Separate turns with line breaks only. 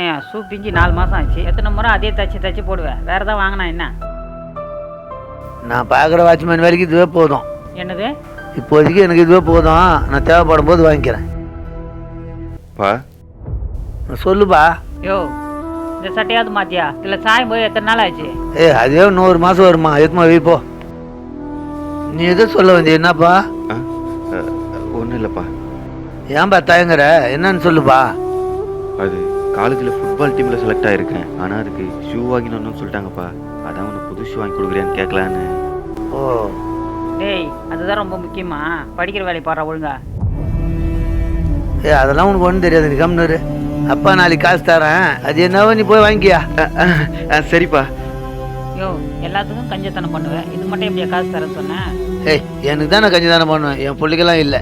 ஏன் ஷூ பிஞ்சு 4 மாதம் ஆச்சு. எத்தனை முறை அதே தச்சு போடுவேன். வேறு எதாவது வாங்கினா என்ன?
நான் பார்க்குற வாட்ச்மேன் வரைக்கும் இதுவே போதும்.
என்னது?
இப்போதைக்கு எனக்கு இதுவே போதும். நான் தேவைப்படும் போது வாங்கிக்கிறேன்.
பா
சொல்லுப்பா.
யோ, இந்த சட்டையாவது மாத்தியா? இல்லை சாயம் போய் எத்தனை நாள் ஆச்சு?
அதுவே 100 மாதம் வருமா? எதுமா வைப்போ. நீ எதுவும் சொல்ல வந்திய? என்னப்பா?
ஒன்றும் இல்லைப்பா.
ஏன்பா தயங்குற? என்னன்னு சொல்லுப்பா.
அது காலேஜில் ஃபுட்பால் டீமில் செலக்ட் ஆகிருக்கேன். ஆனால் அதுக்கு ஷூ வாங்கினோன்னு சொல்லிட்டாங்கப்பா. அதான் உனக்கு புது ஷூ வாங்கி கொடுக்குறேன்னு கேட்கலான்னு.
ஓ
டேய், அதுதான் ரொம்ப முக்கியமா. படிக்கிற வேலையை பாடுற ஒழுங்கா.
அதெல்லாம் உனக்கு ஒன்றும் தெரியாது. நீ கம்னரு. அப்பா நாளைக்கு காசு தரேன். அது என்னவோ நீ போய் வாங்கிக்கியா.
சரிப்பா.
யோ, எல்லாத்துக்கும் கஞ்சத்தனம் பண்ணுவேன். இது மட்டும் எப்படியா காசு தரேன்னு சொன்னேன்?
எனக்கு தான் நான் கஞ்சி தானே பண்ணுவேன். என் பிள்ளைக்கெல்லாம் இல்லை.